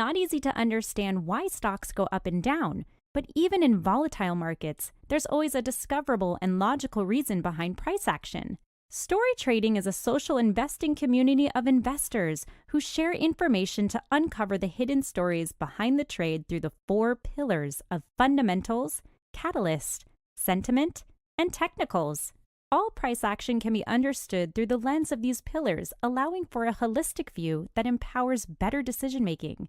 not easy to understand why stocks go up and down, but even in volatile markets, there's always a discoverable and logical reason behind price action. Story trading is a social investing community of investors who share information to uncover the hidden stories behind the trade through the 4 pillars of fundamentals, catalyst, sentiment, and technicals. All price action can be understood through the lens of these pillars, allowing for a holistic view that empowers better decision-making.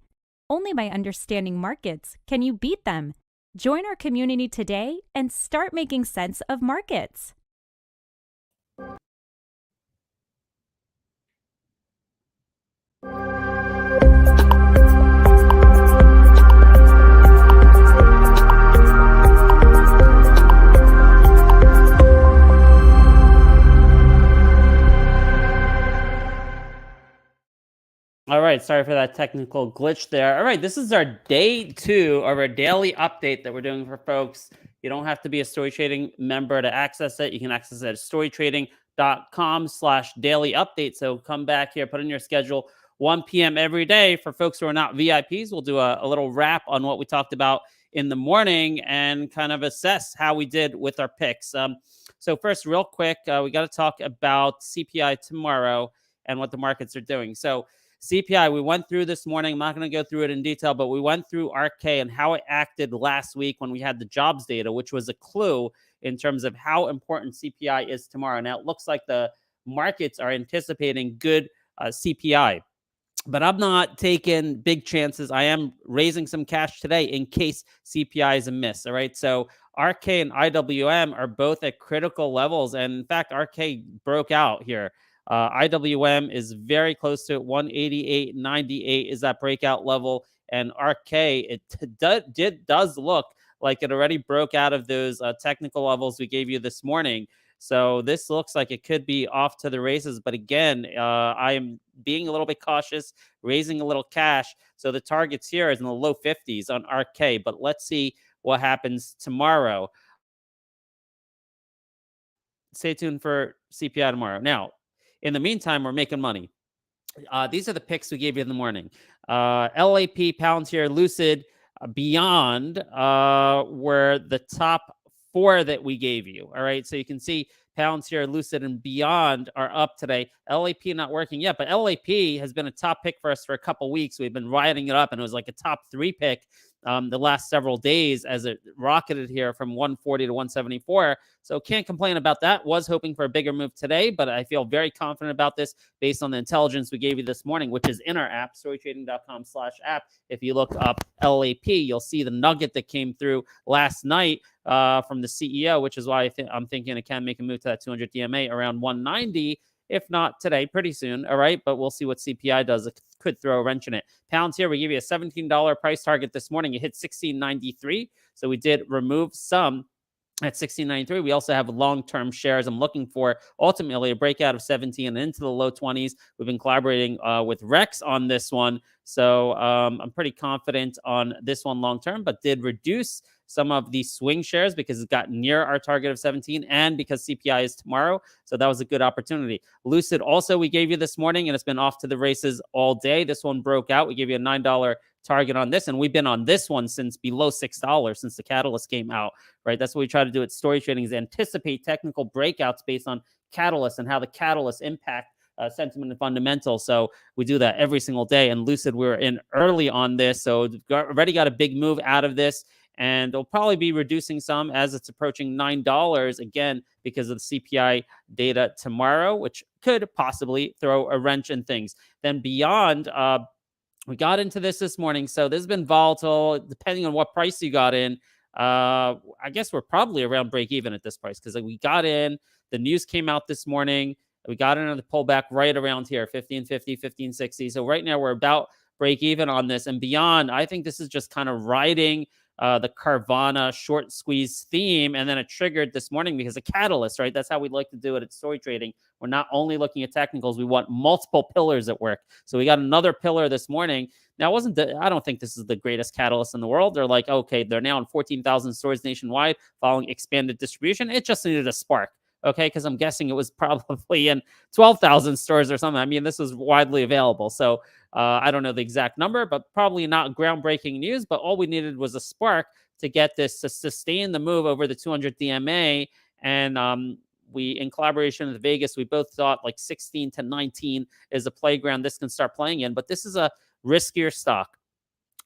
Only by understanding markets can you beat them. Join our community today and start making sense of markets. All right, sorry for that technical glitch there. All right, this is our day 2 of our daily update that we're doing for folks. You don't have to be a Story Trading member to access it. You can access it at storytrading.com/daily update. So come back here, put in your schedule 1 p.m. every day. For folks who are not VIPs, we'll do a little wrap on what we talked about in the morning and kind of assess how we did with our picks. So first, real quick, we got to talk about CPI tomorrow and what the markets are doing. So CPI, we went through this morning. I'm not going to go through it in detail, but we went through RK and how it acted last week when we had the jobs data, which was a clue in terms of how important CPI is tomorrow. Now, it looks like the markets are anticipating good CPI, but I'm not taking big chances. I am raising some cash today in case CPI is a miss. All right. So RK and IWM are both at critical levels. And in fact, RK broke out here. IWM is very close to 188.98 is that breakout level, and RK it does look like it already broke out of those technical levels we gave you this morning. So this looks like it could be off to the races. But again, I am being a little bit cautious, raising a little cash. So the targets here is in the low 50s on RK. But let's see what happens tomorrow. Stay tuned for CPI tomorrow. Now, in the meantime, we're making money. These are the picks we gave you in the morning. LAP, Palantir, Lucid, Beyond were the top 4 that we gave you. All right. So you can see Palantir, Lucid, and Beyond are up today. LAP not working yet, but LAP has been a top pick for us for a couple weeks. We've been riding it up, and it was like a top 3 pick the last several days as it rocketed here from 140 to 174. So can't complain about that. Was hoping for a bigger move today, but I feel very confident about this based on the intelligence we gave you this morning, which is in our app, storytrading.com/app. If you look up LAP, you'll see the nugget that came through last night from the CEO, which is why I'm thinking it can make a move to that 200 DMA around 190. If not today, pretty soon. All right. But we'll see what CPI does. It could throw a wrench in it. Palantir, we give you a $17 price target this morning. It hit 16.93. So we did remove some at 16.93. We also have long-term shares. I'm looking for ultimately a breakout of 17 and into the low 20s. We've been collaborating with Rex on this one. So I'm pretty confident on this one long-term, but did reduce some of the swing shares because it got near our target of 17 and because CPI is tomorrow. So that was a good opportunity. Lucid also we gave you this morning, and it's been off to the races all day. This one broke out. We gave you a $9 target on this, and we've been on this one since below $6 since the catalyst came out, right? That's what we try to do at Story Trading, is anticipate technical breakouts based on catalysts and how the catalysts impact sentiment and fundamentals. So we do that every single day. And Lucid, we're in early on this, so already got a big move out of this. And they'll probably be reducing some as it's approaching $9 again because of the CPI data tomorrow, which could possibly throw a wrench in things. Then Beyond, we got into this morning. So this has been volatile depending on what price you got in. I guess we're probably around break even at this price because we got in. The news came out this morning. We got in on the pullback right around here, 1550, 1560. So right now we're about break even on this. And Beyond, I think this is just kind of riding the Carvana short squeeze theme, and then it triggered this morning because of catalyst, right? That's how we like to do it at Story Trading. We're not only looking at technicals, we want multiple pillars at work. So we got another pillar this morning. Now, I don't think this is the greatest catalyst in the world. They're like, okay, they're now in 14,000 stores nationwide following expanded distribution. It just needed a spark. Okay, because I'm guessing it was probably in 12,000 stores or something. I mean, this was widely available. So I don't know the exact number, but probably not groundbreaking news. But all we needed was a spark to get this to sustain the move over the 200 DMA. And we, in collaboration with Vegas, we both thought like 16 to 19 is a playground this can start playing in. But this is a riskier stock.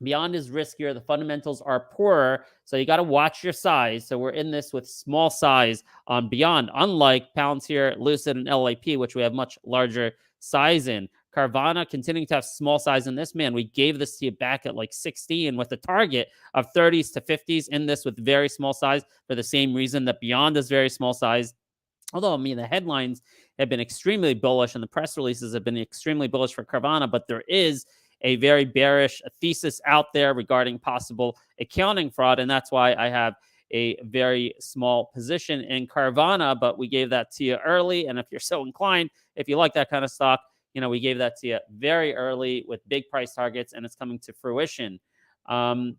BYND is riskier. The fundamentals are poorer. So you got to watch your size. So we're in this with small size on BYND, unlike Palantir, Lucid, and LLAP, which we have much larger size in. Carvana continuing to have small size in this. Man, we gave this to you back at like 16 with a target of 30s to 50s in this with very small size for the same reason that BYND is very small size. Although, I mean, the headlines have been extremely bullish and the press releases have been extremely bullish for Carvana, but there is a very bearish thesis out there regarding possible accounting fraud. And that's why I have a very small position in Carvana, but we gave that to you early. And if you're so inclined, if you like that kind of stock, we gave that to you very early with big price targets, and it's coming to fruition. All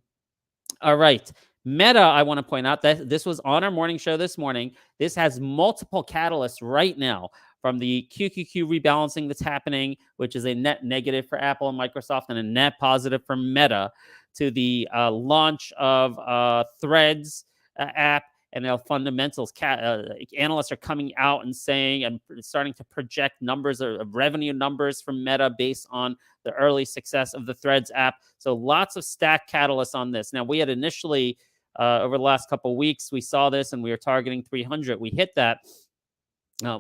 right. Meta, I want to point out that this was on our morning show this morning. This has multiple catalysts right now, from the QQQ rebalancing that's happening, which is a net negative for Apple and Microsoft and a net positive for Meta, to the launch of Threads app and fundamentals. Analysts are coming out and saying and starting to project numbers of revenue numbers from Meta based on the early success of the Threads app. So lots of stack catalysts on this. Now, we had initially, over the last couple of weeks, we saw this and we were targeting 300. We hit that.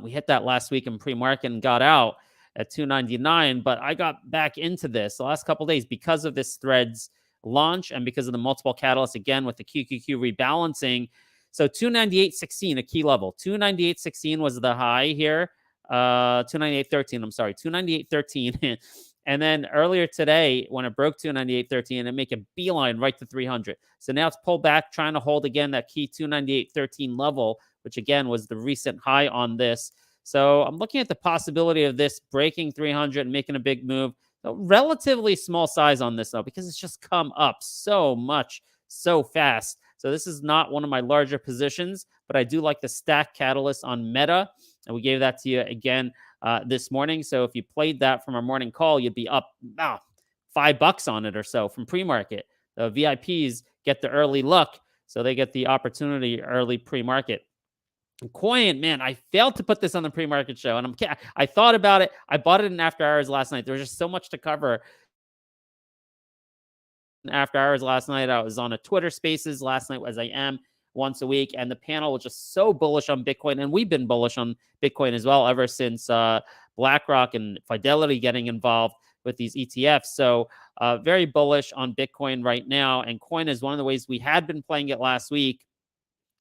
We hit that last week in pre-market and got out at 299, but I got back into this the last couple of days because of this Threads launch and because of the multiple catalysts, again, with the QQQ rebalancing. So 298.16, a key level. 298.16 was the high here. 298.13, I'm sorry, 298.13. And then earlier today, when it broke 298.13, it make a beeline right to 300. So now it's pulled back, trying to hold again that key 298.13 level, which again was the recent high on this. So I'm looking at the possibility of this breaking 300 and making a big move. So relatively small size on this, though, because it's just come up so much, so fast. So this is not one of my larger positions, but I do like the stack catalyst on Meta. And we gave that to you again this morning. So if you played that from our morning call, you'd be up $5 on it or so from pre-market. The VIPs get the early look, so they get the opportunity early pre-market. Coin, man, I failed to put this on the pre-market show, and I thought about it. I bought it in after hours last night. There was just so much to cover. After hours last night, I was on a Twitter Spaces last night, as I am once a week, and the panel was just so bullish on Bitcoin, and we've been bullish on Bitcoin as well ever since BlackRock and Fidelity getting involved with these ETFs. So very bullish on Bitcoin right now, and coin is one of the ways we had been playing it last week.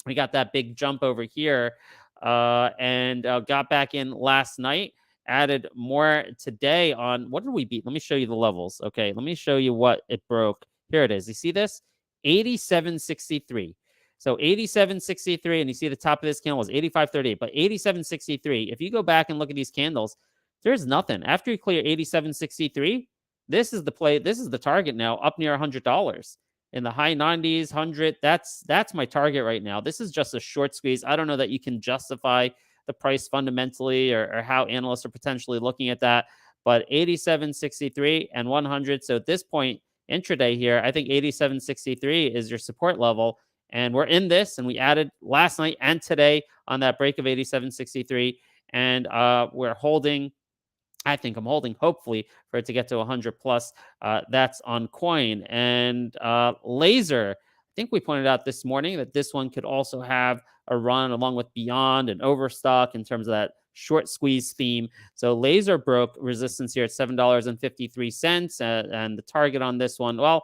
We got that big jump over here and got back in last night, added more today on, what did we beat? Let me show you the levels. Okay, let me show you what it broke. Here it is. You see this? 87.63. So 87.63, and you see the top of this candle was 85.38, but 87.63. If you go back and look at these candles, there's nothing. After you clear 87.63, this is the play. This is the target now, up near $100. In the high 90s, 100, that's my target right now. This is just a short squeeze. I don't know that you can justify the price fundamentally or how analysts are potentially looking at that, but 87.63 and 100. So at this point, intraday here, I think 87.63 is your support level, and we're in this, and we added last night and today on that break of 87.63, and we're holding. I think I'm holding, hopefully, for it to get to 100 plus. That's on coin. And laser, I think we pointed out this morning that this one could also have a run along with BYND and Overstock in terms of that short squeeze theme. So laser broke resistance here at $7.53. And the target on this one, well,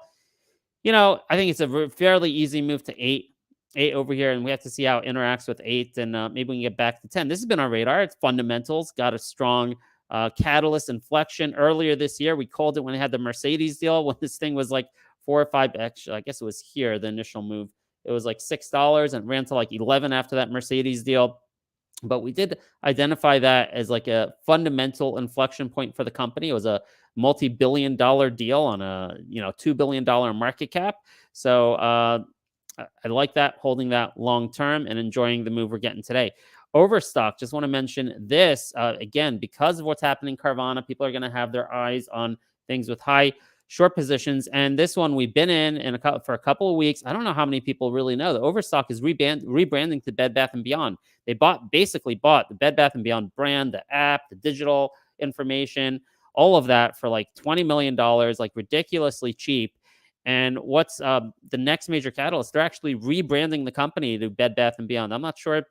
I think it's a fairly easy move to 8 over here, and we have to see how it interacts with 8, and maybe we can get back to 10. This has been on radar. It's fundamentals, got a strong catalyst inflection earlier this year. We called it when they had the Mercedes deal, when this thing was like 4 or 5. Actually, I guess it was here, the initial move. It was like $6 and ran to like 11 after that Mercedes deal. But we did identify that as like a fundamental inflection point for the company. It was a multi-billion-dollar deal on a $2 billion market cap. So I like that, holding that long term and enjoying the move we're getting today. Overstock, just want to mention this again, because of what's happening in Carvana, people are going to have their eyes on things with high short positions. And this one we've been in for a couple of weeks. I don't know how many people really know that Overstock is rebranding to Bed Bath & Beyond. They basically bought the Bed Bath & Beyond brand, the app, the digital information, all of that for like $20 million, like ridiculously cheap. And what's the next major catalyst? They're actually rebranding the company to Bed Bath & Beyond. I'm not sure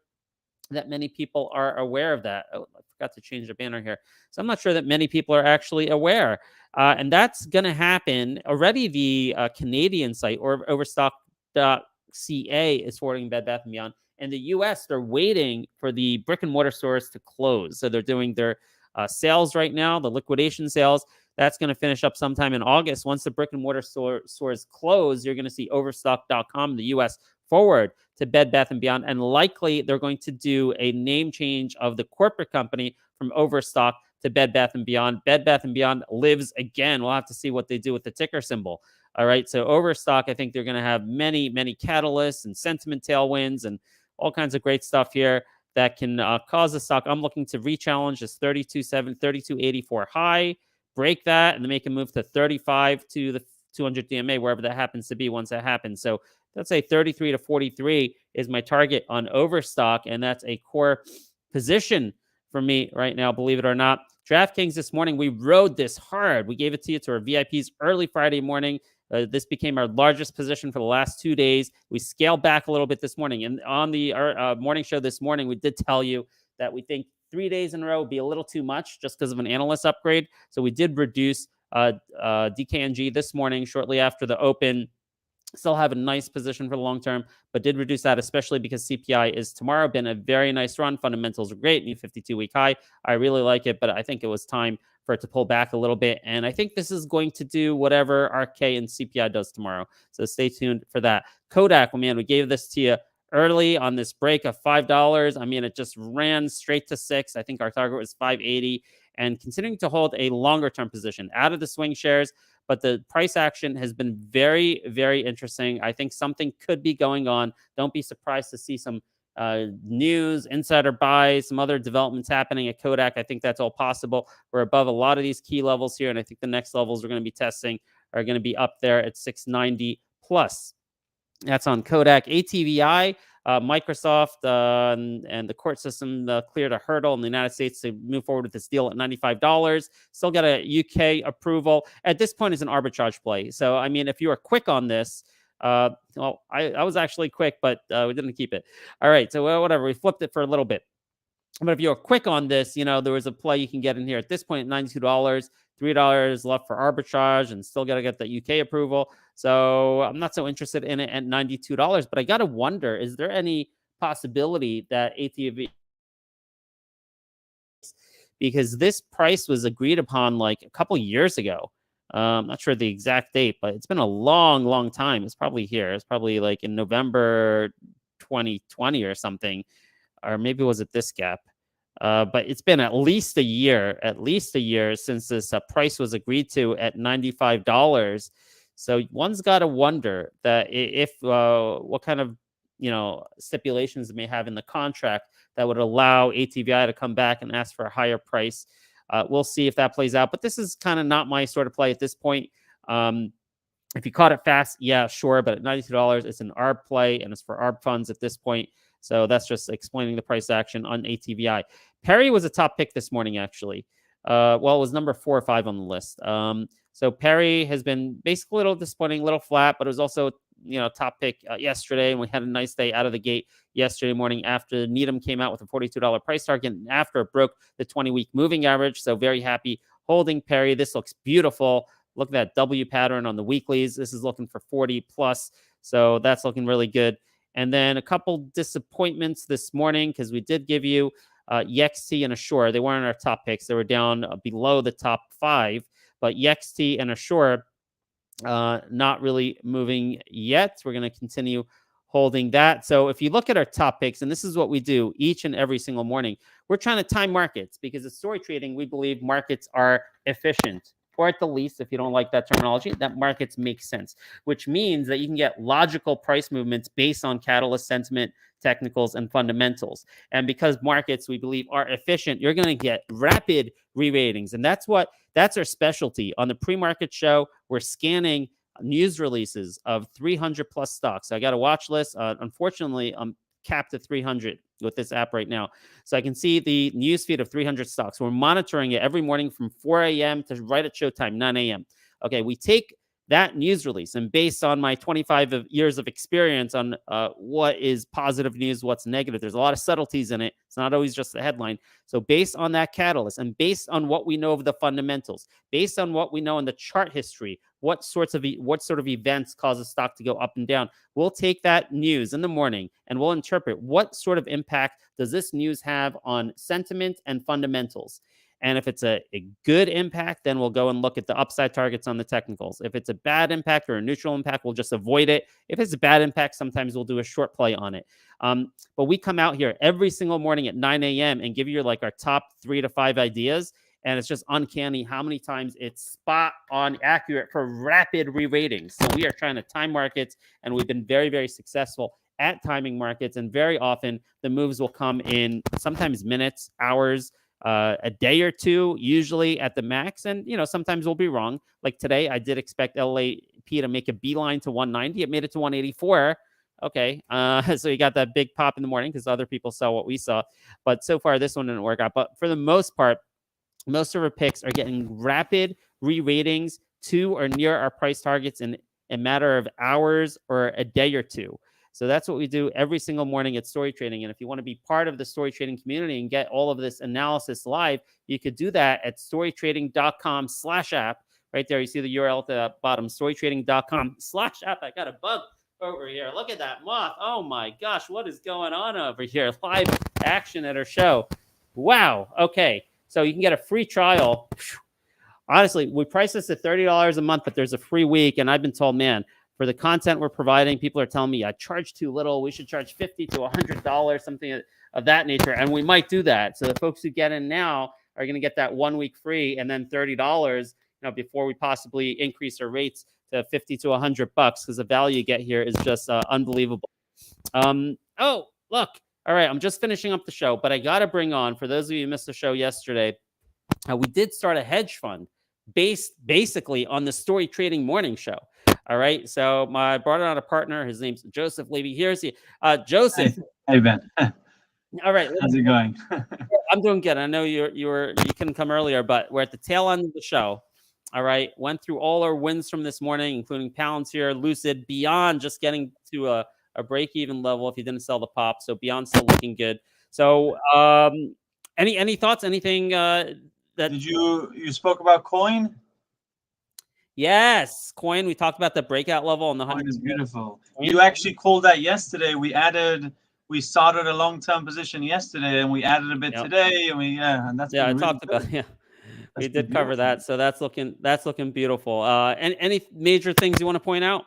that many people are aware of that. Oh, I forgot to change the banner here. So I'm not sure that many people are actually aware. And that's going to happen. Already the Canadian site, or overstock.ca, is forwarding Bed Bath & Beyond. In the US, they're waiting for the brick and mortar stores to close. So they're doing their sales right now, the liquidation sales. That's going to finish up sometime in August. Once the brick and mortar stores close, you're going to see overstock.com in the US forward to Bed Bath & Beyond, and likely they're going to do a name change of the corporate company from Overstock to Bed Bath & Beyond. Bed Bath & Beyond lives again. We'll have to see what they do with the ticker symbol. All right, so Overstock, I think they're going to have many, many catalysts and sentiment tailwinds and all kinds of great stuff here that can cause the stock. I'm looking to re-challenge this 32.7, 32.84 high, break that, and then make a move to 35 to the 200 DMA, wherever that happens to be once that happens. So let's say 33 to 43 is my target on Overstock, and that's a core position for me right now, believe it or not. DraftKings this morning, we rode this hard. We gave it to you to our VIPs early Friday morning. This became our largest position for the last 2 days. We scaled back a little bit this morning. And on the morning show this morning, we did tell you that we think 3 days in a row would be a little too much just because of an analyst upgrade. So we did reduce DKNG this morning shortly after the open. Still have a nice position for the long term, but did reduce that, especially because CPI is tomorrow. Been a very nice run. Fundamentals are great. New 52-week high. I really like it, but I think it was time for it to pull back a little bit. And I think this is going to do whatever RK and CPI does tomorrow. So stay tuned for that. Kodak, well, man, we gave this to you early on this break of $5. I mean, it just ran straight to $6. I think our target was $5.80, and continuing to hold a longer term position out of the swing shares. But the price action has been very, very interesting. I think something could be going on. Don't be surprised to see some news, insider buys, some other developments happening at Kodak. I think that's all possible. We're above a lot of these key levels here, and I think the next levels we're going to be testing are going to be up there at 690 plus. That's on Kodak. ATVI, Microsoft and the court system cleared a hurdle in the United States to move forward with this deal at $95. Still got a UK approval. At this point, it's an arbitrage play. So, I mean, if you are quick on this, I was actually quick, but we didn't keep it. All right, so whatever. We flipped it for a little bit. But if you're quick on this, you know, there was a play you can get in here at this point at $92, $3 left for arbitrage, and still got to get the UK approval. So I'm not so interested in it at $92, but I got to wonder, is there any possibility that ATV, because this price was agreed upon like a couple years ago. I'm not sure the exact date, but it's been a long, long time. It's probably here. It's probably like in November 2020 or something, or maybe was it this gap? But it's been at least a year since this price was agreed to at $95. So one's got to wonder that if what kind of stipulations it may have in the contract that would allow ATVI to come back and ask for a higher price. We'll see if that plays out. But this is kind of not my sort of play at this point. If you caught it fast, yeah, sure. But at $92, it's an ARB play, and it's for ARB funds at this point. So that's just explaining the price action on ATVI. Perry was a top pick this morning, actually. Well, it was number 4 or 5 on the list. So Perry has been basically a little disappointing, a little flat, but it was also top pick yesterday, and we had a nice day out of the gate yesterday morning after Needham came out with a $42 price target and after it broke the 20-week moving average. So very happy holding Perry. This looks beautiful. Look at that W pattern on the weeklies. This is looking for 40 plus. So that's looking really good. And then a couple disappointments this morning because we did give you YXT and Assure. They weren't our top picks. They were down below the top 5. But YXT and Assure not really moving yet. We're going to continue holding that. So if you look at our top picks, and this is what we do each and every single morning, we're trying to time markets because at story trading, we believe markets are efficient. Or at the least, if you don't like that terminology, that markets make sense, which means that you can get logical price movements based on catalyst sentiment, technicals, and fundamentals. And because markets, we believe, are efficient, you're going to get rapid re-ratings. And that's our specialty. On the pre-market show, we're scanning news releases of 300 plus stocks. So I got a watch list. Unfortunately, I'm capped at 300 with this app right now. So I can see the news feed of 300 stocks. We're monitoring it every morning from 4 a.m. to right at showtime, 9 a.m. Okay, we take that news release, and based on my 25 years of experience on what is positive news, what's negative, there's a lot of subtleties in it. It's not always just the headline. So based on that catalyst, and based on what we know of the fundamentals, based on what we know in the chart history, what sort of events cause a stock to go up and down, we'll take that news in the morning and we'll interpret what sort of impact does this news have on sentiment and fundamentals. And if it's a good impact, then we'll go and look at the upside targets on the technicals. If it's a bad impact or a neutral impact, we'll just avoid it. If it's a bad impact, sometimes we'll do a short play on it. But we come out here every single morning at 9 a.m. and give you like our top 3 to 5 ideas. And it's just uncanny how many times it's spot on accurate for rapid re-ratings. So we are trying to time markets, and we've been very, very successful at timing markets. And very often the moves will come in sometimes minutes, hours, a day or two, usually at the max. And, sometimes we'll be wrong. Like today, I did expect LLAP to make a beeline to 190. It made it to 184. Okay. So you got that big pop in the morning because other people saw what we saw. But so far, this one didn't work out. But for the most part, most of our picks are getting rapid re-ratings to or near our price targets in a matter of hours or a day or two. So that's what we do every single morning at Story Trading. And if you want to be part of the Story Trading community and get all of this analysis live, you could do that at storytrading.com/app. Right there, you see the URL at the bottom, storytrading.com/app. I got a bug over here. Look at that moth. Oh my gosh, what is going on over here? Live action at our show. Wow. Okay. So you can get a free trial. Honestly, we price this at $30 a month, but there's a free week. And I've been told, man, for the content we're providing, people are telling me I charge too little. We should charge $50 to $100, something of that nature. And we might do that. So the folks who get in now are going to get that 1 week free, and then $30, before we possibly increase our rates to $50 to $100, because the value you get here is just unbelievable. Oh, look. All right, I'm just finishing up the show, but I got to bring on, for those of you who missed the show yesterday, we did start a hedge fund based basically on the Story Trading morning show. All right, so I brought on a partner. His name's Joseph Levy. Here's he. Joseph. Hey, Ben. All right. How's it going? I'm doing good. I know you couldn't come earlier, but we're at the tail end of the show. All right, went through all our wins from this morning, including Palantir, Lucid, Beyond just getting to a break-even level if you didn't sell the pop. So Beyond still looking good. So any thoughts? Anything that did you spoke about coin? Yes, coin. We talked about the breakout level on the 100. Coin is beautiful. You actually called that yesterday. We started a long-term position yesterday, and we added a bit today, and that's I talked about we did cover that. So that's looking beautiful. And any major things you want to point out?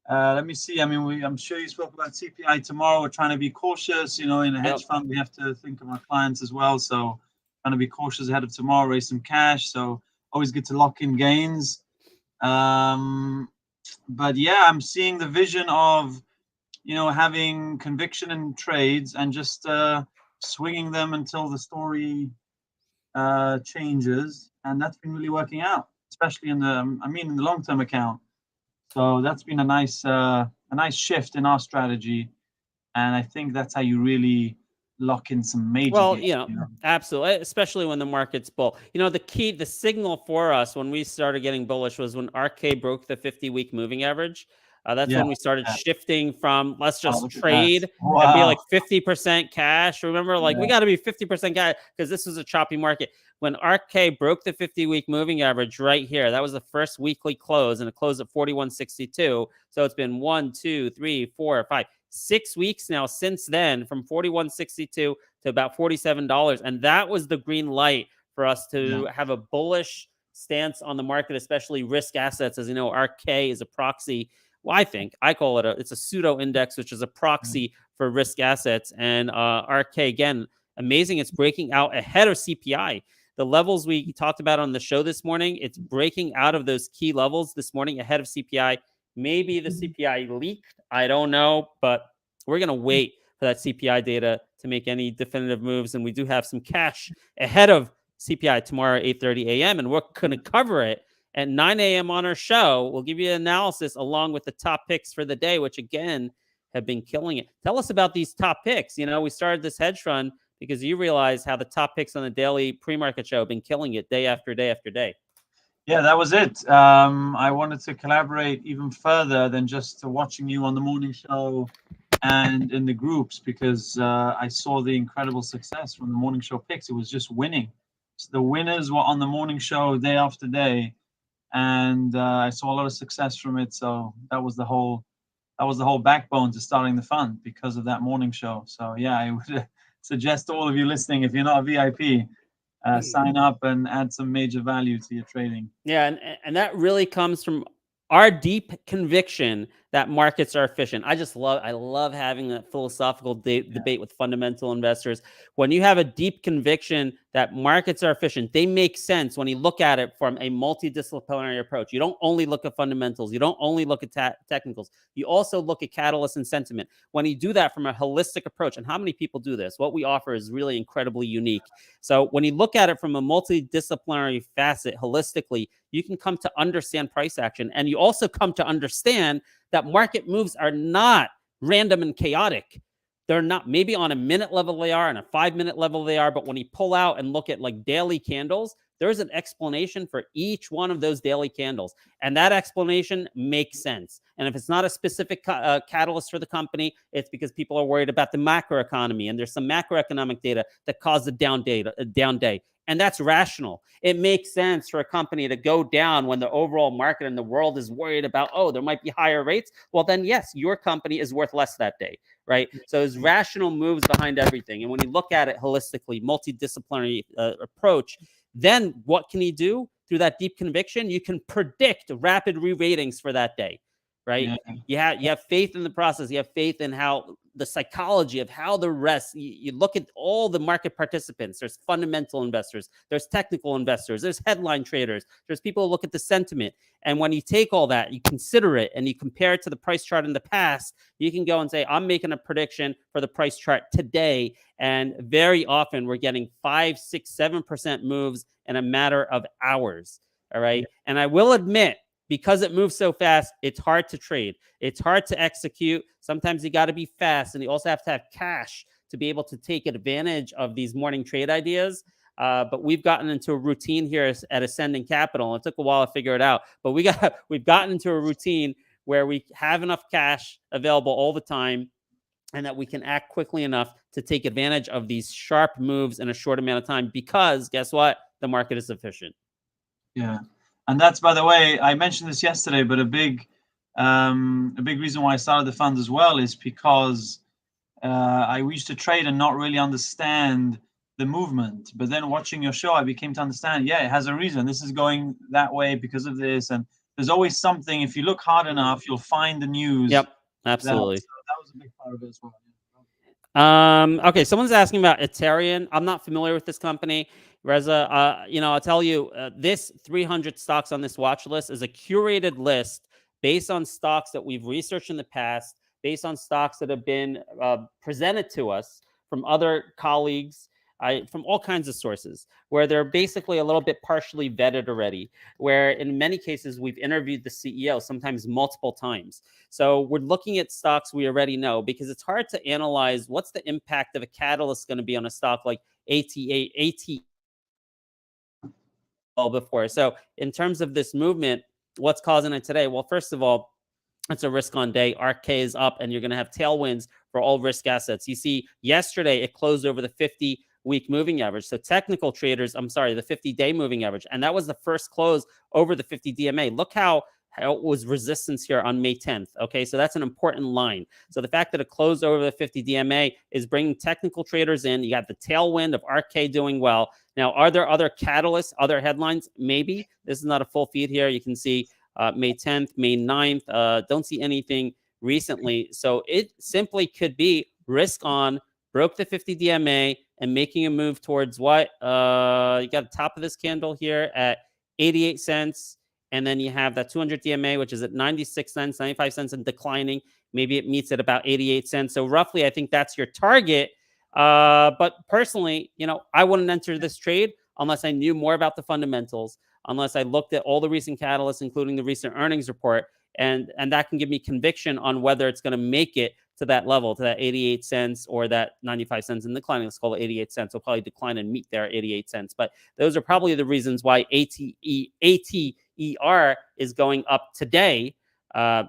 Let me see. I mean, I'm sure you spoke about CPI tomorrow. We're trying to be cautious. In a hedge fund, we have to think of our clients as well. So trying to be cautious ahead of tomorrow, raise some cash. So always good to lock in gains. But yeah, I'm seeing the vision of, having conviction in trades and just swinging them until the story changes. And that's been really working out, especially in the long-term account. So that's been a nice shift in our strategy, and I think that's how you really lock in some major gains, absolutely, especially when the market's bull. The signal for us when we started getting bullish was when RK broke the 50-week moving average. That's when we started shifting from let's just trade and be like 50% cash. Remember, we got to be 50% cash because this was a choppy market. When RK broke the 50-week moving average right here, that was the first weekly close, and it closed at 41.62. So it's been 1, 2, 3, 4, 5, 6 weeks now since then, from 41.62 to about $47, and that was the green light for us to have a bullish stance on the market, especially risk assets. As you know, RK is a proxy. Well, I call it it's a pseudo index, which is a proxy for risk assets. And RK, again, amazing. It's breaking out ahead of CPI. The levels we talked about on the show this morning, it's breaking out of those key levels this morning ahead of CPI. Maybe the CPI leaked. I don't know, but we're going to wait for that CPI data to make any definitive moves. And we do have some cash ahead of CPI tomorrow, 8:30 a.m. And we're going to cover it at 9 a.m. on our show. We'll give you an analysis along with the top picks for the day, which again have been killing it. Tell us about these top picks. We started this hedge fund because you realize how the top picks on the daily pre-market show have been killing it day after day after day. Yeah, that was it. I wanted to collaborate even further than just watching you on the morning show and in the groups, because I saw the incredible success from the morning show picks. It was just winning. So the winners were on the morning show day after day, and I saw a lot of success from it. So that was the whole backbone to starting the fund, because of that morning show. So yeah, I would suggest to all of you listening, if you're not a VIP, sign up and add some major value to your trading. Yeah, and that really comes from our deep conviction that markets are efficient. I love having that philosophical debate with fundamental investors. When you have a deep conviction that markets are efficient, they make sense when you look at it from a multidisciplinary approach. You don't only look at fundamentals. You don't only look at technicals. You also look at catalysts and sentiment. When you do that from a holistic approach, and how many people do this? What we offer is really incredibly unique. So when you look at it from a multidisciplinary facet holistically, you can come to understand price action. And you also come to understand that market moves are not random and chaotic. They're not. Maybe on a minute level they are, on a 5-minute level they are, but when you pull out and look at like daily candles, there's an explanation for each one of those daily candles. And that explanation makes sense. And if it's not a specific catalyst for the company, it's because people are worried about the macroeconomy. And there's some macroeconomic data that caused a down day. And that's rational. It makes sense for a company to go down when the overall market and the world is worried about, oh, there might be higher rates. Well, then, yes, your company is worth less that day, right? So there's rational moves behind everything. And when you look at it holistically, multidisciplinary approach, then what can you do through that deep conviction? You can predict rapid re-ratings for that day, right? Yeah. You have faith in the process. You have faith in how the psychology of how the rest, you look at all the market participants. There's fundamental investors, there's technical investors, there's headline traders, there's people who look at the sentiment. And when you take all that, you consider it and you compare it to the price chart in the past, you can go and say, I'm making a prediction for the price chart today. And very often we're getting 5, 6, 7% moves in a matter of hours. All right. And I will admit, because it moves so fast, it's hard to trade. It's hard to execute. Sometimes you got to be fast, and you also have to have cash to be able to take advantage of these morning trade ideas. But we've gotten into a routine here at Ascending Capital. It took a while to figure it out, but we've gotten into a routine where we have enough cash available all the time, and that we can act quickly enough to take advantage of these sharp moves in a short amount of time. Because guess what? The market is efficient. Yeah. And that's, by the way, I mentioned this yesterday, but a big reason why I started the fund as well is because I used to trade and not really understand the movement. But then watching your show, I became to understand, yeah, it has a reason. This is going that way because of this. And there's always something. If you look hard enough, you'll find the news. Yep, absolutely. That was a big part of it as well. Okay, someone's asking about Ethereum. I'm not familiar with this company. Reza, I'll tell you, this 300 stocks on this watch list is a curated list based on stocks that we've researched in the past, based on stocks that have been presented to us from other colleagues, from all kinds of sources, where they're basically a little bit partially vetted already, where in many cases we've interviewed the CEO, sometimes multiple times. So we're looking at stocks we already know, because it's hard to analyze what's the impact of a catalyst going to be on a stock like AT before. So in terms of this movement, what's causing it today? Well, first of all, it's a risk on day. RK is up, and you're going to have tailwinds for all risk assets. You see, yesterday it closed over the 50-week moving average. So technical traders, the 50-day moving average. And that was the first close over the 50 DMA. Look how it was resistance here on May 10th. Okay, so that's an important line. So the fact that it closed over the 50 DMA is bringing technical traders in. You got the tailwind of RK doing well. Now, are there other catalysts, other headlines? Maybe. This is not a full feed here. You can see May 10th, May 9th. Don't see anything recently. So it simply could be risk on, broke the 50 DMA, and making a move towards what? You got the top of this candle here at 88 cents. And then you have that 200 DMA, which is at 96 cents, 95 cents, and declining. Maybe it meets at about 88 cents. So roughly, I think that's your target. But personally, I wouldn't enter this trade unless I knew more about the fundamentals, unless I looked at all the recent catalysts, including the recent earnings report, and that can give me conviction on whether it's going to make it to that level, to that 88 cents or that 95 cents in declining. Let's call it 88 cents. It'll probably decline and meet there at 88 cents. But those are probably the reasons why ATER is going up today,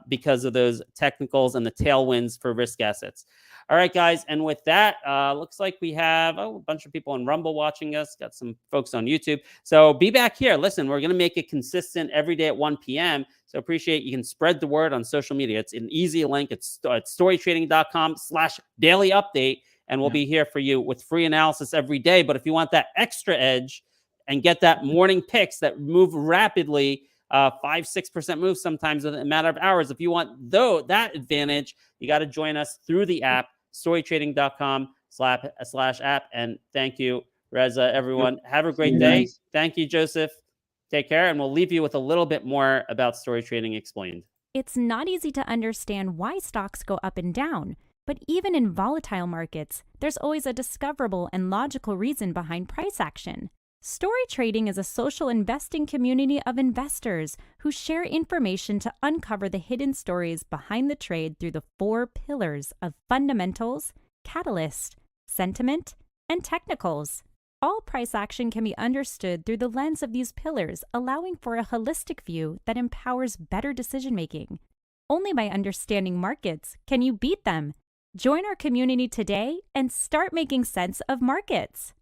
because of those technicals and the tailwinds for risk assets. All right, guys. And with that, looks like we have a bunch of people on Rumble watching us. Got some folks on YouTube. So be back here. Listen, we're going to make it consistent every day at 1 p.m. So appreciate you can spread the word on social media. It's an easy link. It's at storytrading.com/daily update. And we'll be here for you with free analysis every day. But if you want that extra edge and get that morning picks that move rapidly, 5-6% moves sometimes in a matter of hours. If you want that advantage, you got to join us through the app, storytrading.com/app. And thank you, Reza, everyone. Have a great day. Thank you, Joseph. Take care. And we'll leave you with a little bit more about story trading explained. It's not easy to understand why stocks go up and down, but even in volatile markets, there's always a discoverable and logical reason behind price action. Story trading is a social investing community of investors who share information to uncover the hidden stories behind the trade through the 4 pillars of fundamentals, catalyst, sentiment, and technicals. All price action can be understood through the lens of these pillars, allowing for a holistic view that empowers better decision-making. Only by understanding markets can you beat them. Join our community today and start making sense of markets.